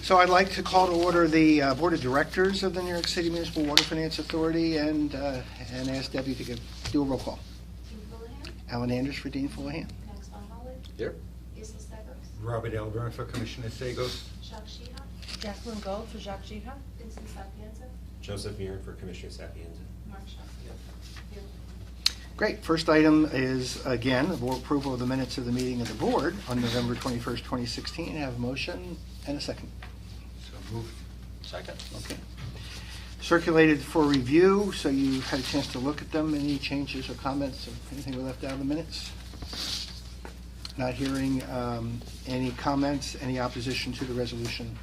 So I'd like to call to order the Board of Directors of the New York City Municipal Water Finance Authority and ask Debbie to do a roll call. Dean Fullahan. Alan Anders for Dean Fullahan. Max von Holland. Here. Isla Stegos. Robert Elburn for Commissioner Sagos. Jacques Sheehan. Jacqueline Gold for Jacques Sheehan. Vincent Sapienza. Joseph Muir for Commissioner Sapienza. Mark Sheffield. Here. Great. First item is, again, the board approval of the minutes of the meeting of the board on November 21st, 2016. I have a motion and a second. So moved. Second. Okay. Circulated for review, so you had a chance to look at them. Any changes or comments or anything we left out of the minutes? Not hearing any comments, any opposition to the resolution.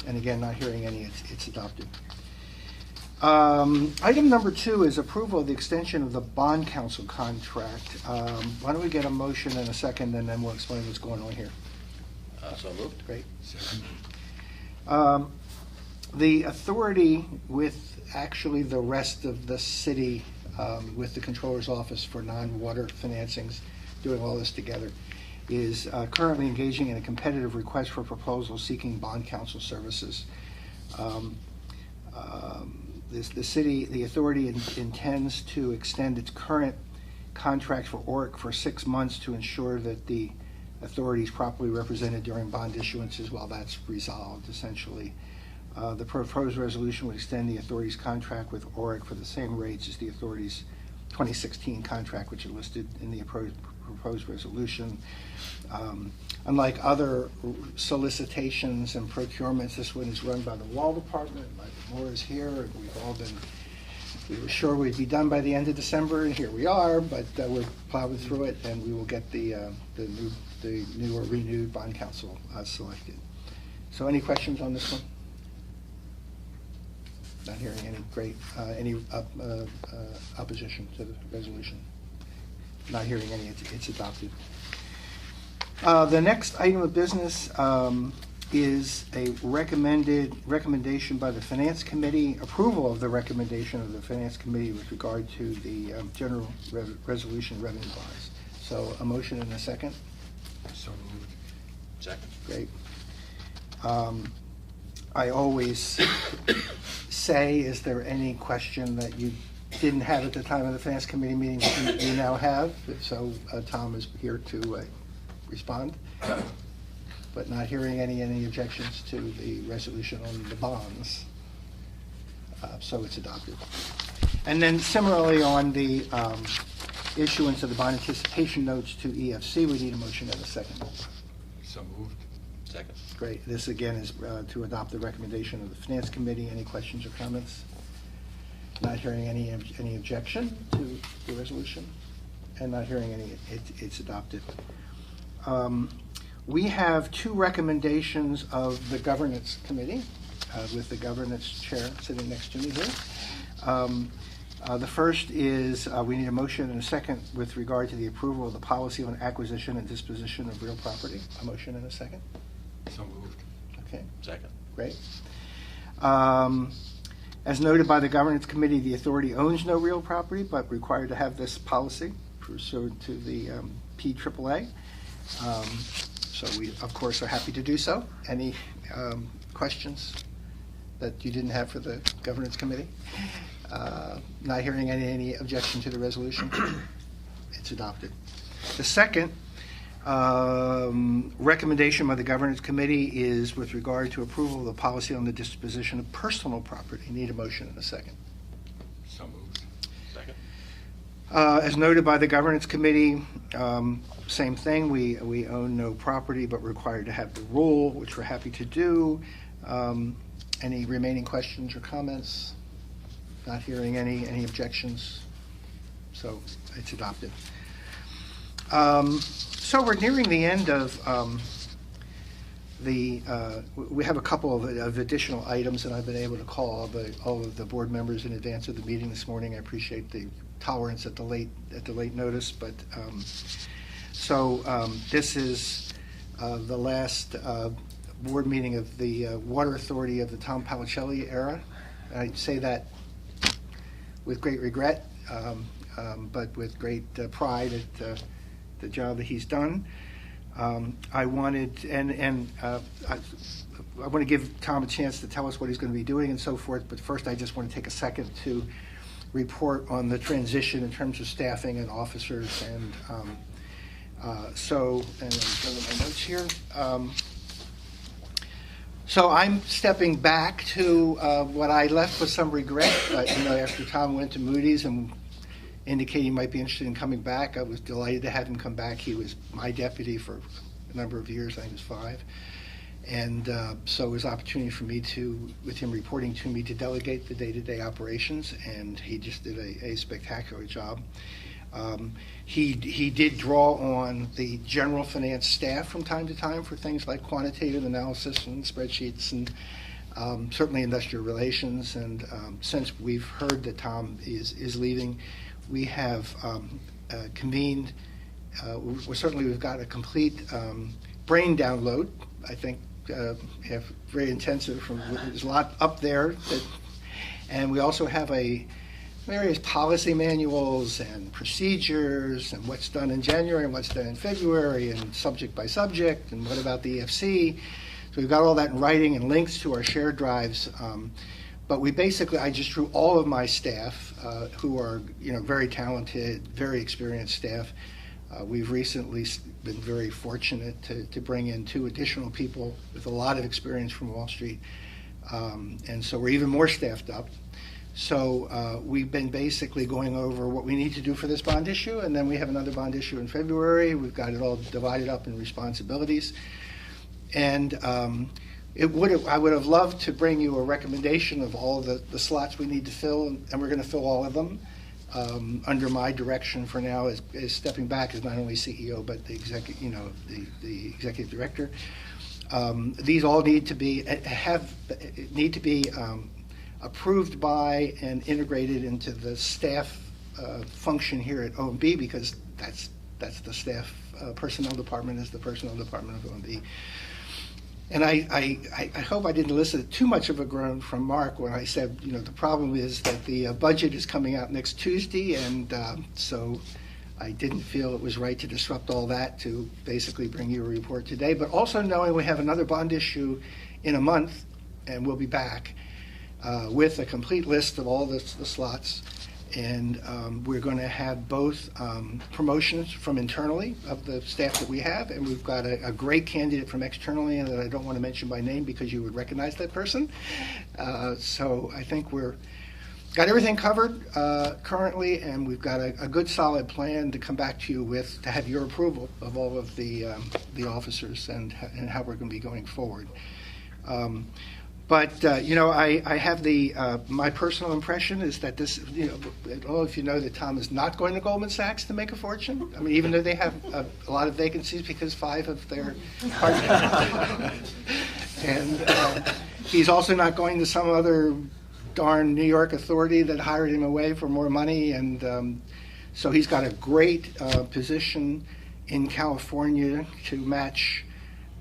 And again, not hearing any, it's adopted. Item number 2 is approval of the extension of the bond counsel contract. Why don't we get a motion and a second, and then we'll explain what's going on here. So moved. Great. Second. The authority with actually the rest of the city, with the Controller's Office for non-water financings, doing all this together, is currently engaging in a competitive request for proposals seeking bond counsel services. The authority intends to extend its current contract for ORIC for 6 months to ensure that the authority is properly represented during bond issuances while that's resolved, essentially. The proposed resolution would extend the authority's contract with ORIC for the same rates as the authority's 2016 contract, which are listed in the proposed resolution. Unlike other solicitations and procurements, this one is run by the Wall Department. Laura is here, and we were sure we'd be done by the end of December, and here we are, but we're plowing through it, and we will get the new or renewed bond counsel selected. So any questions on this one? Not hearing any opposition to the resolution. Not hearing any, it's adopted. The next item of business is a recommendation by the Finance Committee, approval of the recommendation of the Finance Committee with regard to the general resolution revenue bonds. So a motion and a second. So moved. Second. Great. I always say, is there any question that you didn't have at the time of the Finance Committee meeting that you now have? So Tom is here to respond. But not hearing any objections to the resolution on the bonds. So it's adopted. And then similarly on the issuance of the bond anticipation notes to EFC, we need a motion and a second. So moved. Second. Great. This again is to adopt the recommendation of the Finance Committee. Any questions or comments? Not hearing any objection to the resolution, and not hearing any, it's adopted. We have 2 recommendations of the Governance Committee, with the Governance Chair sitting next to me here. The first is we need a motion and a second with regard to the approval of the policy on acquisition and disposition of real property. A motion and a second. So moved. Okay. Second. Great. As noted by the Governance Committee, the authority owns no real property, but required to have this policy pursuant to the PAAA. So we, of course, are happy to do so. Any questions that you didn't have for the Governance Committee? Not hearing any objection to the resolution. It's adopted. The second recommendation by the Governance Committee is with regard to approval of the policy on the disposition of personal property. Need a motion and a second. So moved. Second. As noted by the Governance Committee, same thing. We own no property, but required to have the rule, which we're happy to do. Any remaining questions or comments? Not hearing any objections. So it's adopted. So we're nearing the end of we have a couple of additional items, and I've been able to call all of the board members in advance of the meeting this morning. I appreciate the tolerance at the late notice, but this is the last board meeting of the Water Authority of the Tom Palicelli era. I say that with great regret, but with great pride at the job that he's done. I wanted, I want to give Tom a chance to tell us what he's going to be doing and so forth, but first I just want to take a second to report on the transition in terms of staffing and officers, and and I'm going to my notes here. So I'm stepping back to what I left with some regret. After Tom went to Moody's and indicated he might be interested in coming back, I was delighted to have him come back. He was my deputy for a number of years. I think it was 5. And so it was an opportunity for me with him reporting to me, to delegate the day-to-day operations, and he just did a spectacular job. He did draw on the general finance staff from time to time for things like quantitative analysis and spreadsheets, and certainly industrial relations. And since we've heard that is leaving, we have convened. We've got a complete brain download. I think very intensive. There's a lot up there, and we also have various policy manuals and procedures, and what's done in January and what's done in February, and subject by subject, and what about the EFC. So we've got all that in writing and links to our shared drives. But I just drew all of my staff, who are very talented, very experienced staff. We've recently been very fortunate to bring in 2 additional people with a lot of experience from Wall Street, and so we're even more staffed up. So we've been basically going over what we need to do for this bond issue, and then we have another bond issue in February. We've got it all divided up in responsibilities, and I would have loved to bring you a recommendation of all of the slots we need to fill, and we're going to fill all of them. Under my direction for now, is stepping back as not only CEO but the executive director. These all need to be approved by and integrated into the staff function here at OMB, because that's the staff personnel department, is the personnel department of OMB. And I hope I didn't elicit too much of a groan from Mark when I said, the problem is that the budget is coming out next Tuesday, and so I didn't feel it was right to disrupt all that to basically bring you a report today. But also knowing we have another bond issue in a month, and we'll be back with a complete list of all the slots. And we're going to have both promotions from internally of the staff that we have, and we've got a great candidate from externally that I don't want to mention by name because you would recognize that person. So I think got everything covered currently, and we've got a good solid plan to come back to you with, to have your approval of all of the officers and how we're going to be going forward. But I have my personal impression is that this, I don't know if you know that Tom is not going to Goldman Sachs to make a fortune. I mean, even though they have a lot of vacancies because 5 of their partners. And he's also not going to some other darn New York authority that hired him away for more money. And so he's got a great position in California to match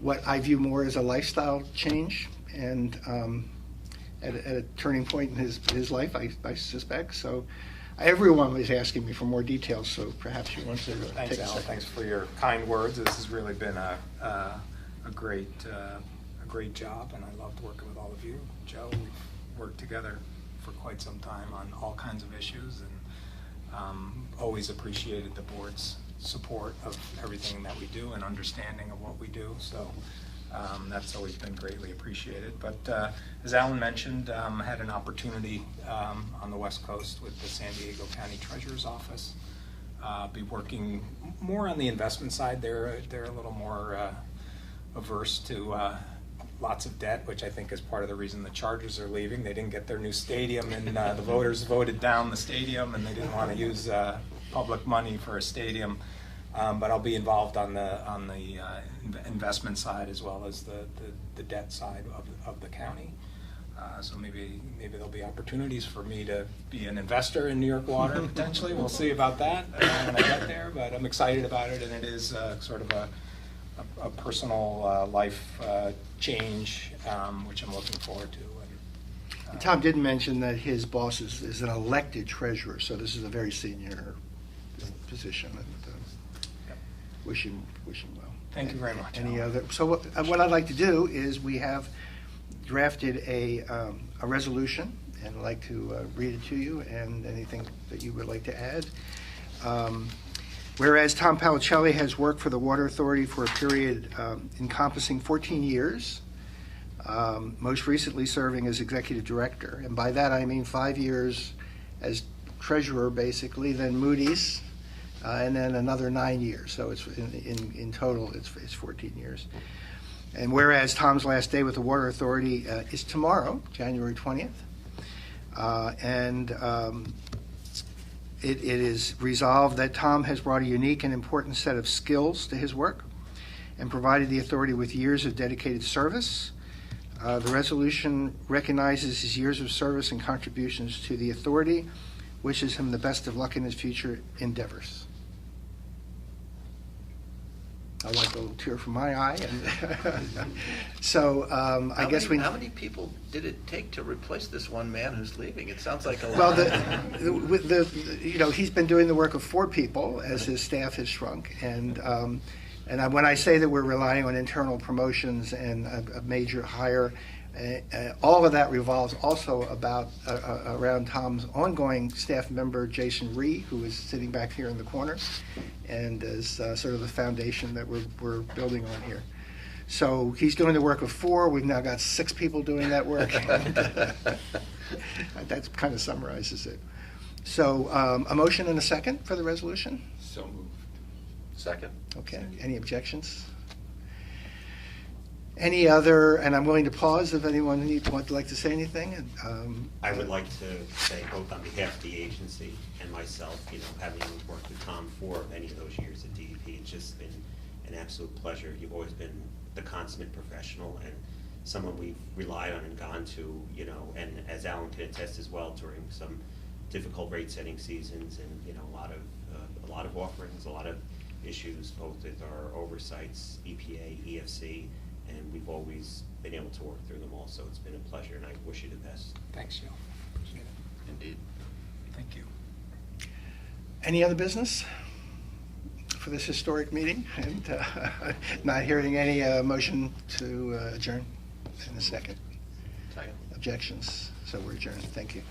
what I view more as a lifestyle change, and at a turning point in his life, I suspect. So everyone was asking me for more details, so perhaps you want to Thanks, take a Al. second. Thanks for your kind words. This has really been a great job, and I loved working with all of you. Joe, we've worked together for quite some time on all kinds of issues, and always appreciated the board's support of everything that we do and understanding of what we do. So that's always been greatly appreciated. But as Alan mentioned, I had an opportunity on the West Coast with the San Diego County Treasurer's Office. Be working more on the investment side. They're a little more averse to lots of debt, which I think is part of the reason the Chargers are leaving. They didn't get their new stadium, and the voters voted down the stadium, and they didn't want to use public money for a stadium. But I'll be involved on the investment side as well as the debt side of the county. So maybe there'll be opportunities for me to be an investor in New York Water potentially. We'll see about that when I get there. But I'm excited about it, and it is sort of a personal life change, which I'm looking forward to. And Tom did mention that his boss is an elected treasurer, so this is a very senior position. And, wish him well. Thank you very much. Any other, so what I'd like to do is we have drafted a resolution, and I'd like to read it to you, and anything that you would like to add. Whereas Tom Palicelli has worked for the Water Authority for a period encompassing 14 years, most recently serving as executive director, and by that I mean 5 years as treasurer, basically, then Moody's, and then another 9 years. So it's in total, it's 14 years. And whereas Tom's last day with the Water Authority is tomorrow, January 20th, it is resolved that Tom has brought a unique and important set of skills to his work and provided the authority with years of dedicated service. The resolution recognizes his years of service and contributions to the authority, wishes him the best of luck in his future endeavors. I like a little tear from my eye. And so I guess How many people did it take to replace this one man who's leaving? It sounds like a lot. Well, he's been doing the work of 4 people as his staff has shrunk, and when I say that we're relying on internal promotions and a major hire, all of that revolves also around Tom's ongoing staff member, Jason Ree, who is sitting back here in the corner, and is sort of the foundation that we're building on here. So he's doing the work of 4. We've now got 6 people doing that work. That kind of summarizes it. So a motion and a second for the resolution? So moved. Second. Okay, any objections? Any other, and I'm willing to pause if anyone would like to say anything. I would like to say, both on behalf of the agency and myself, having worked with Tom for many of those years at DEP, it's just been an absolute pleasure. You've always been the consummate professional and someone we've relied on and gone to, and as Alan can attest as well, during some difficult rate-setting seasons and, a lot of offerings, a lot of issues, both with our oversights, EPA, EFC, and we've always been able to work through them all, so it's been a pleasure, and I wish you the best. Thanks, Joe. Appreciate it. Indeed. Thank you. Any other business for this historic meeting? And not hearing any motion to adjourn in a second. Second. Objections? So we're adjourned. Thank you.